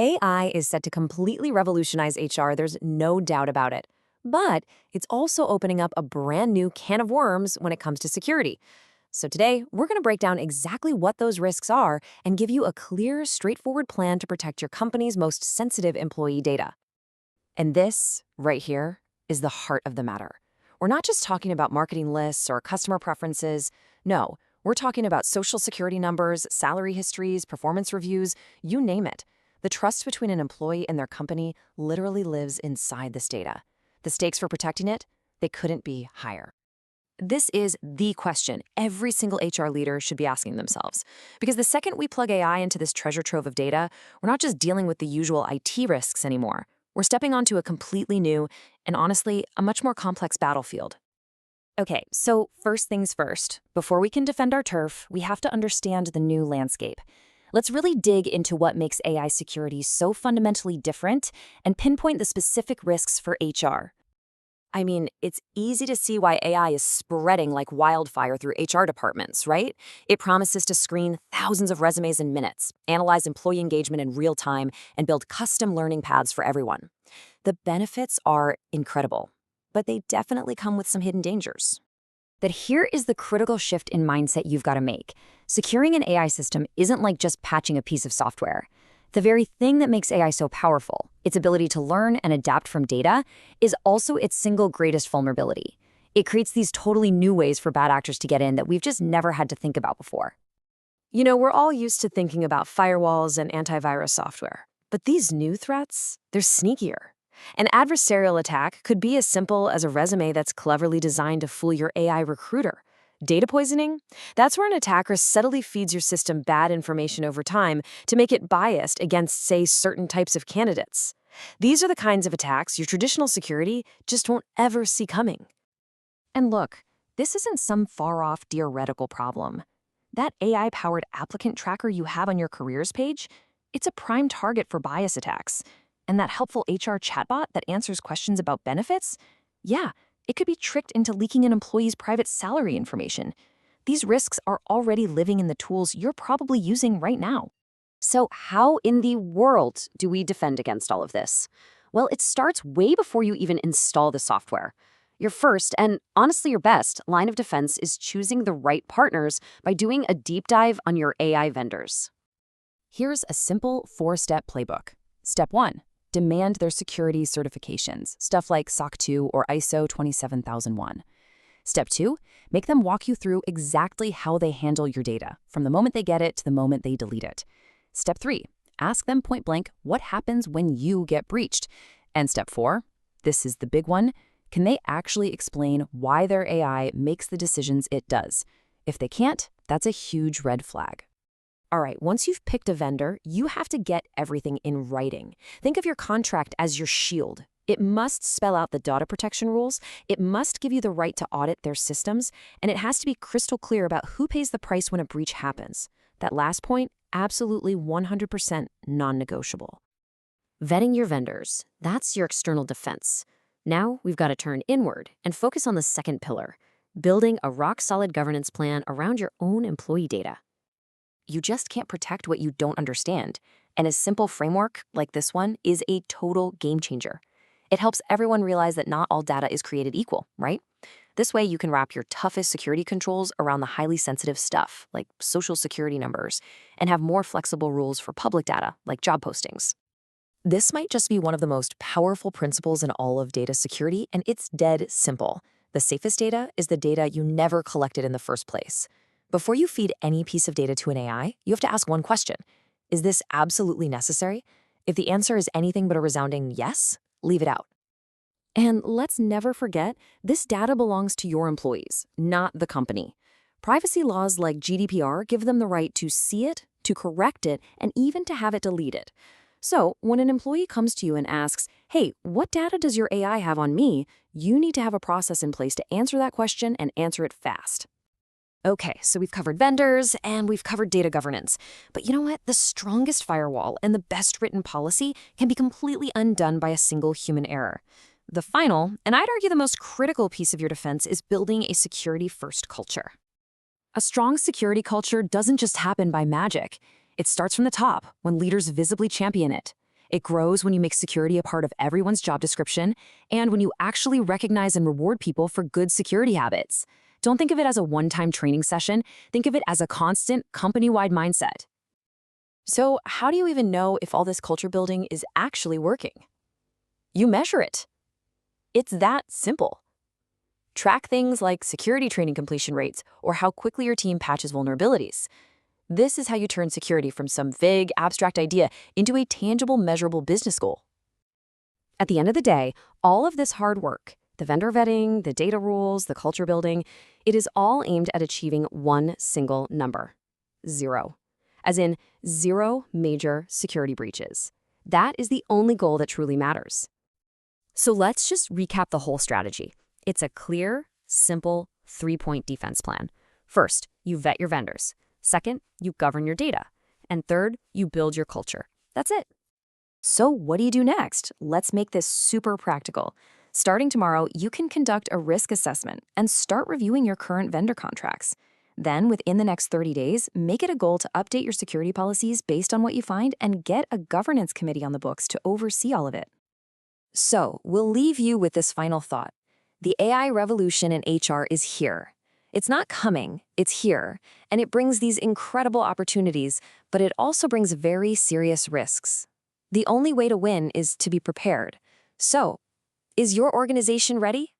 AI is set to completely revolutionize HR, there's no doubt about it. But it's also opening up a brand new can of worms when it comes to security. So today, we're going to break down exactly what those risks are and give you a clear, straightforward plan to protect your company's most sensitive employee data. And this, right here, is the heart of the matter. We're not just talking about marketing lists or customer preferences. No, we're talking about social security numbers, salary histories, performance reviews, you name it. The trust between an employee and their company literally lives inside this data. The stakes for protecting it, they couldn't be higher. This is the question every single HR leader should be asking themselves. Because the second we plug AI into this treasure trove of data, we're not just dealing with the usual IT risks anymore. We're stepping onto a completely new and honestly, a much more complex battlefield. Okay, so first things first. Before we can defend our turf, we have to understand the new landscape. Let's really dig into what makes AI security so fundamentally different and pinpoint the specific risks for HR. I mean, it's easy to see why AI is spreading like wildfire through HR departments, right? It promises to screen thousands of resumes in minutes, analyze employee engagement in real time, and build custom learning paths for everyone. The benefits are incredible, but they definitely come with some hidden dangers. But here is the critical shift in mindset you've got to make. Securing an AI system isn't like just patching a piece of software. The very thing that makes AI so powerful, its ability to learn and adapt from data, is also its single greatest vulnerability. It creates these totally new ways for bad actors to get in that we've just never had to think about before. You know, we're all used to thinking about firewalls and antivirus software, but these new threats, they're sneakier. An adversarial attack could be as simple as a resume that's cleverly designed to fool your AI recruiter. Data poisoning? That's where an attacker subtly feeds your system bad information over time to make it biased against, say, certain types of candidates. These are the kinds of attacks your traditional security just won't ever see coming. And look, this isn't some far-off theoretical problem. That AI-powered applicant tracker you have on your careers page, it's a prime target for bias attacks. And that helpful HR chatbot that answers questions about benefits? Yeah, it could be tricked into leaking an employee's private salary information. These risks are already living in the tools you're probably using right now. So how in the world do we defend against all of this? Well, it starts way before you even install the software. Your first, and honestly your best, line of defense is choosing the right partners by doing a deep dive on your AI vendors. Here's a simple 4-step playbook. Step 1. Demand their security certifications, stuff like SOC 2 or ISO 27001. Step 2, make them walk you through exactly how they handle your data, from the moment they get it to the moment they delete it. Step 3, ask them point blank what happens when you get breached. And step 4, this is the big one, can they actually explain why their AI makes the decisions it does? If they can't, that's a huge red flag. All right, once you've picked a vendor, you have to get everything in writing. Think of your contract as your shield. It must spell out the data protection rules, it must give you the right to audit their systems, and it has to be crystal clear about who pays the price when a breach happens. That last point, absolutely 100% non-negotiable. Vetting your vendors, that's your external defense. Now we've got to turn inward and focus on the second pillar, building a rock-solid governance plan around your own employee data. You just can't protect what you don't understand, and a simple framework like this one is a total game changer. It helps everyone realize that not all data is created equal, right? This way you can wrap your toughest security controls around the highly sensitive stuff, like social security numbers, and have more flexible rules for public data, like job postings. This might just be one of the most powerful principles in all of data security, and it's dead simple. The safest data is the data you never collected in the first place. Before you feed any piece of data to an AI, you have to ask one question. Is this absolutely necessary? If the answer is anything but a resounding yes, leave it out. And let's never forget, this data belongs to your employees, not the company. Privacy laws like GDPR give them the right to see it, to correct it, and even to have it deleted. So when an employee comes to you and asks, hey, what data does your AI have on me? You need to have a process in place to answer that question and answer it fast. Okay, so we've covered vendors and we've covered data governance. But you know what? The strongest firewall and the best written policy can be completely undone by a single human error. The final, and I'd argue the most critical piece of your defense is building a security-first culture. A strong security culture doesn't just happen by magic. It starts from the top, when leaders visibly champion it. It grows when you make security a part of everyone's job description and when you actually recognize and reward people for good security habits. Don't think of it as a one-time training session. Think of it as a constant, company-wide mindset. So, how do you even know if all this culture building is actually working? You measure it. It's that simple. Track things like security training completion rates or how quickly your team patches vulnerabilities. This is how you turn security from some vague, abstract idea into a tangible, measurable business goal. At the end of the day, all of this hard work, the vendor vetting, the data rules, the culture building, it is all aimed at achieving one single number: 0. As in, 0 major security breaches. That is the only goal that truly matters. So let's just recap the whole strategy. It's a clear, simple, 3-point defense plan. First, you vet your vendors. Second, you govern your data. And third, you build your culture. That's it. So what do you do next? Let's make this super practical. Starting tomorrow, you can conduct a risk assessment and start reviewing your current vendor contracts. Then, within the next 30 days, make it a goal to update your security policies based on what you find and get a governance committee on the books to oversee all of it. So, we'll leave you with this final thought. The AI revolution in HR is here. It's not coming, it's here, and it brings these incredible opportunities, but it also brings very serious risks. The only way to win is to be prepared. So, is your organization ready?